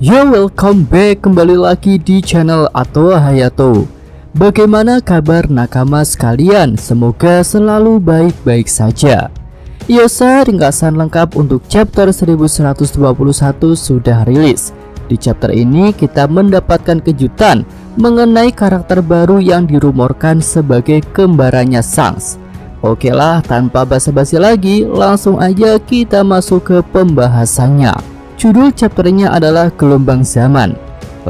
Yo, welcome back kembali lagi di channel Atoa Hayato. Bagaimana kabar nakama sekalian? Semoga selalu baik-baik saja. Yosa ringkasan lengkap untuk chapter 1121 sudah rilis. Di chapter ini kita mendapatkan kejutan mengenai karakter baru yang dirumorkan sebagai kembarannya Shanks. Oke lah, tanpa basa-basi lagi, langsung aja kita masuk ke pembahasannya. Judul chapternya adalah Gelombang Zaman.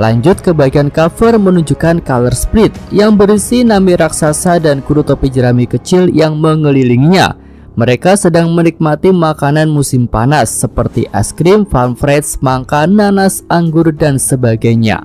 Lanjut ke bagian cover menunjukkan color split yang berisi Nami raksasa dan kru topi jerami kecil yang mengelilinginya. Mereka sedang menikmati makanan musim panas seperti es krim, farm fresh, mangga, nanas, anggur, dan sebagainya.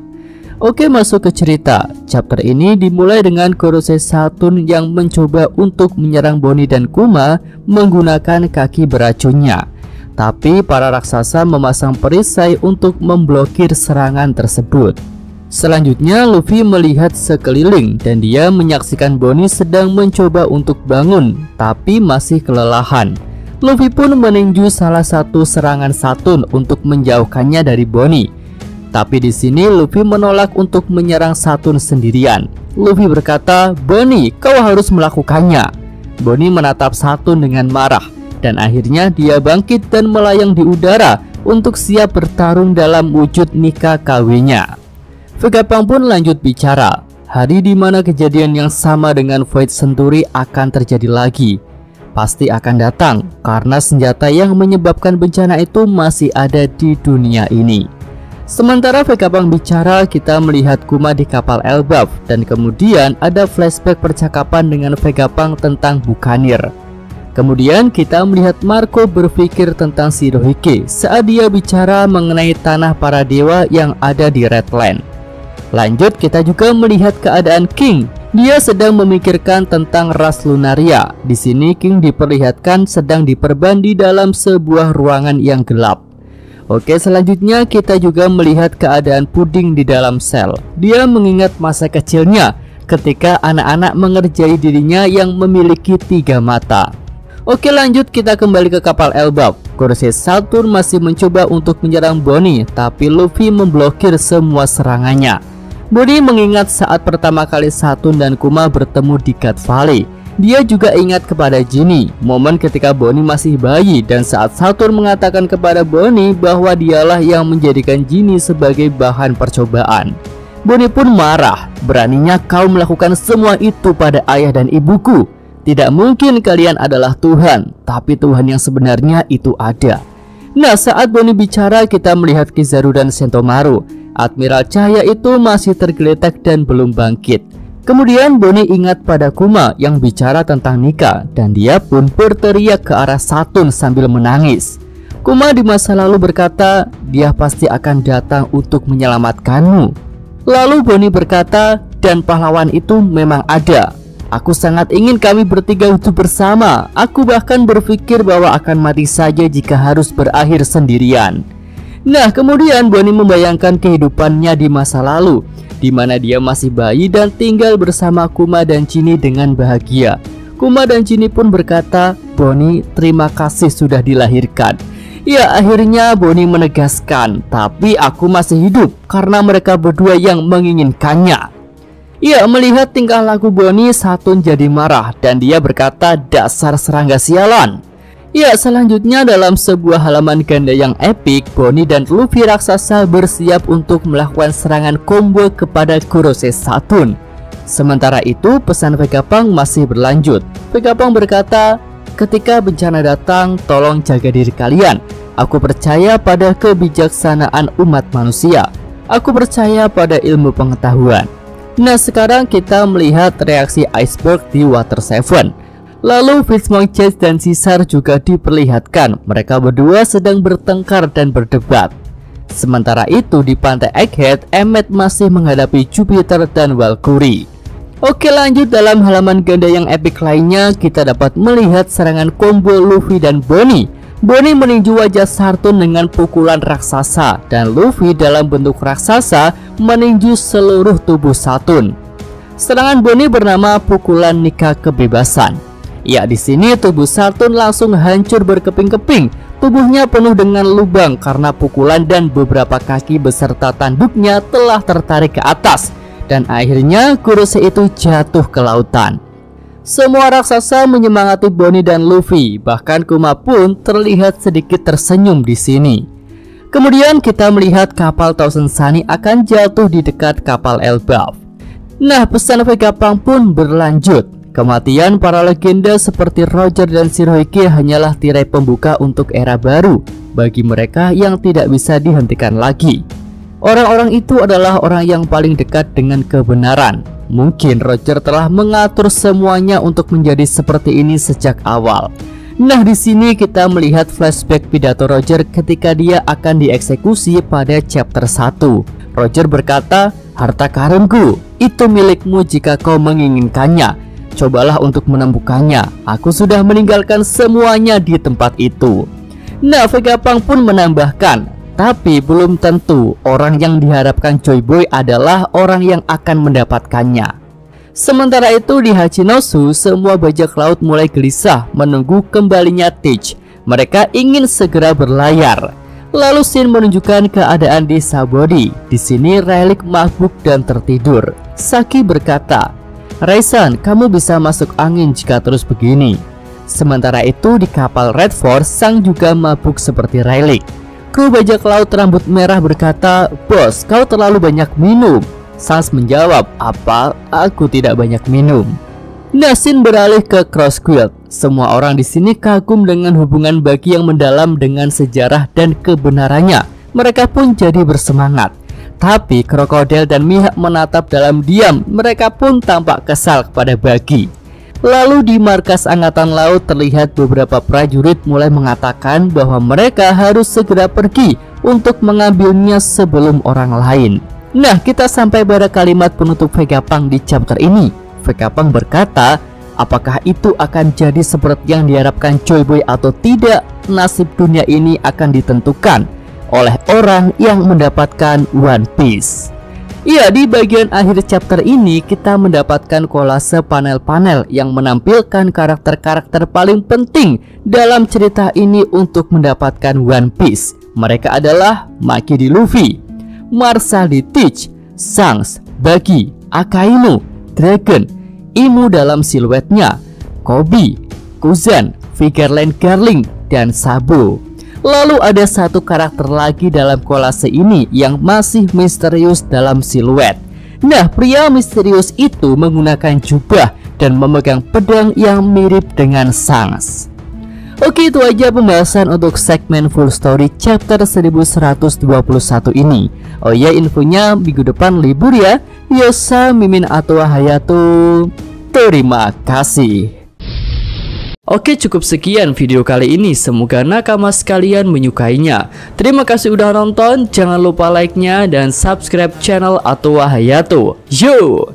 Oke, masuk ke cerita. Chapter ini dimulai dengan Gorosei Saturn yang mencoba untuk menyerang Bonnie dan Kuma menggunakan kaki beracunnya. Tapi para raksasa memasang perisai untuk memblokir serangan tersebut. Selanjutnya Luffy melihat sekeliling dan dia menyaksikan Bonnie sedang mencoba untuk bangun tapi masih kelelahan. Luffy pun meninju salah satu serangan Saturn untuk menjauhkannya dari Bonnie. Tapi di sini Luffy menolak untuk menyerang Saturn sendirian. Luffy berkata, "Bonnie, kau harus melakukannya." Bonnie menatap Saturn dengan marah. Dan akhirnya dia bangkit dan melayang di udara untuk siap bertarung dalam wujud Nika KW-nya. Vegapunk pun lanjut bicara. Hari di mana kejadian yang sama dengan Void Century akan terjadi lagi. Pasti akan datang karena senjata yang menyebabkan bencana itu masih ada di dunia ini. Sementara Vegapunk bicara, kita melihat Kuma di kapal Elbaf dan kemudian ada flashback percakapan dengan Vegapunk tentang Buccaneer. Kemudian kita melihat Marco berpikir tentang Shirohige saat dia bicara mengenai tanah para dewa yang ada di Redland. Lanjut kita juga melihat keadaan King. Dia sedang memikirkan tentang ras Lunaria. Di sini King diperlihatkan sedang diperban di dalam sebuah ruangan yang gelap. Oke, selanjutnya kita juga melihat keadaan Puding di dalam sel. Dia mengingat masa kecilnya ketika anak-anak mengerjai dirinya yang memiliki 3 mata. Oke, lanjut kita kembali ke kapal Elbaf. Gorosei Saturn masih mencoba untuk menyerang Bonnie, tapi Luffy memblokir semua serangannya. Bonnie mengingat saat pertama kali Saturn dan Kuma bertemu di God Valley. Dia juga ingat kepada Ginny, momen ketika Bonnie masih bayi dan saat Saturn mengatakan kepada Bonnie bahwa dialah yang menjadikan Ginny sebagai bahan percobaan. Bonnie pun marah, "Beraninya kau melakukan semua itu pada ayah dan ibuku. Tidak mungkin kalian adalah Tuhan, tapi Tuhan yang sebenarnya itu ada." Nah, saat Bonnie bicara kita melihat Kizaru dan Sentomaru. Admiral Cahaya itu masih tergeletak dan belum bangkit. Kemudian Bonnie ingat pada Kuma yang bicara tentang Nika dan dia pun berteriak ke arah Saturn sambil menangis. Kuma di masa lalu berkata, "Dia pasti akan datang untuk menyelamatkanmu." Lalu Bonnie berkata, "Dan pahlawan itu memang ada. Aku sangat ingin kami bertiga hidup bersama. Aku bahkan berpikir bahwa akan mati saja jika harus berakhir sendirian." Nah, kemudian Bonnie membayangkan kehidupannya di masa lalu, di mana dia masih bayi dan tinggal bersama Kuma dan Ginny dengan bahagia. Kuma dan Ginny pun berkata, "Bonnie, terima kasih sudah dilahirkan." Ya, akhirnya Bonnie menegaskan, "Tapi aku masih hidup karena mereka berdua yang menginginkannya." Ya, melihat tingkah laku Bonnie, Saturn jadi marah dan dia berkata, "Dasar serangga sialan." Ya, selanjutnya dalam sebuah halaman ganda yang epik, Bonnie dan Luffy raksasa bersiap untuk melakukan serangan combo kepada Gorosei Saturn. Sementara itu pesan Vegapunk masih berlanjut. Vegapunk berkata, "Ketika bencana datang, tolong jaga diri kalian. Aku percaya pada kebijaksanaan umat manusia. Aku percaya pada ilmu pengetahuan." Nah, sekarang kita melihat reaksi Iceberg di Water 7. Lalu Fishmonk Chase dan Caesar juga diperlihatkan. Mereka berdua sedang bertengkar dan berdebat. Sementara itu di pantai Egghead, Emmet masih menghadapi Jupiter dan Valkyrie. Oke, lanjut dalam halaman ganda yang epik lainnya, kita dapat melihat serangan combo Luffy dan Bonnie. Bonnie meninju wajah Saturn dengan pukulan raksasa dan Luffy dalam bentuk raksasa meninju seluruh tubuh Saturn. Serangan Bonnie bernama pukulan Nika kebebasan. Ya, di sini tubuh Saturn langsung hancur berkeping-keping Tubuhnya penuh dengan lubang karena pukulan dan beberapa kaki beserta tanduknya telah tertarik ke atas. Dan akhirnya Kurose itu jatuh ke lautan. Semua raksasa menyemangati Bonnie dan Luffy, bahkan Kuma pun terlihat sedikit tersenyum di sini. Kemudian kita melihat kapal Thousand Sunny akan jatuh di dekat kapal Elbaf. Nah, pesan Vegapunk pun berlanjut. Kematian para legenda seperti Roger dan Shirohige hanyalah tirai pembuka untuk era baru bagi mereka yang tidak bisa dihentikan lagi. Orang-orang itu adalah orang yang paling dekat dengan kebenaran. Mungkin Roger telah mengatur semuanya untuk menjadi seperti ini sejak awal. Nah, di sini kita melihat flashback pidato Roger ketika dia akan dieksekusi pada chapter 1. Roger berkata, "Harta karunku itu milikmu jika kau menginginkannya. Cobalah untuk menemukannya. Aku sudah meninggalkan semuanya di tempat itu." Nah, Vegapunk pun menambahkan, tapi belum tentu orang yang diharapkan Joy Boy adalah orang yang akan mendapatkannya. Sementara itu di Hachinosu, semua bajak laut mulai gelisah menunggu kembalinya Teach. Mereka ingin segera berlayar. Lalu Shin menunjukkan keadaan di Sabaody. Di sini Rayleigh mabuk dan tertidur. Saki berkata, "Raisan, kamu bisa masuk angin jika terus begini." Sementara itu di kapal Red Force, Sang juga mabuk seperti Rayleigh. Kru bajak laut rambut merah berkata, "Bos, kau terlalu banyak minum." Sans menjawab, "Apa? Aku tidak banyak minum." Shin beralih ke Cross Guild. Semua orang di sini kagum dengan hubungan Buggy yang mendalam dengan sejarah dan kebenarannya. Mereka pun jadi bersemangat. Tapi Krokodil dan Mihawk menatap dalam diam. Mereka pun tampak kesal kepada Buggy. Lalu di markas angkatan laut terlihat beberapa prajurit mulai mengatakan bahwa mereka harus segera pergi untuk mengambilnya sebelum orang lain. Nah, kita sampai pada kalimat penutup Vegapunk di chapter ini. Vegapunk berkata, apakah itu akan jadi seperti yang diharapkan Joy Boy atau tidak? Nasib dunia ini akan ditentukan oleh orang yang mendapatkan One Piece. Iya, di bagian akhir chapter ini kita mendapatkan kolase panel-panel yang menampilkan karakter-karakter paling penting dalam cerita ini untuk mendapatkan One Piece. Mereka adalah Maki di Luffy, Marshall di Teach, Shanks, Buggy, Akainu, Dragon, Imu dalam siluetnya, Kobe, Kuzan, Figureline Garling, dan Sabo. Lalu ada satu karakter lagi dalam kolase ini yang masih misterius dalam siluet. Nah, pria misterius itu menggunakan jubah dan memegang pedang yang mirip dengan Shanks. Oke, itu aja pembahasan untuk segmen full story chapter 1121 ini. Oh ya, infonya minggu depan libur ya. Yosa, Mimin atau Hayato. Terima kasih. Oke, cukup sekian video kali ini. Semoga nakama sekalian menyukainya. Terima kasih udah nonton. Jangan lupa like-nya dan subscribe channel Atwa Hayato. Yo!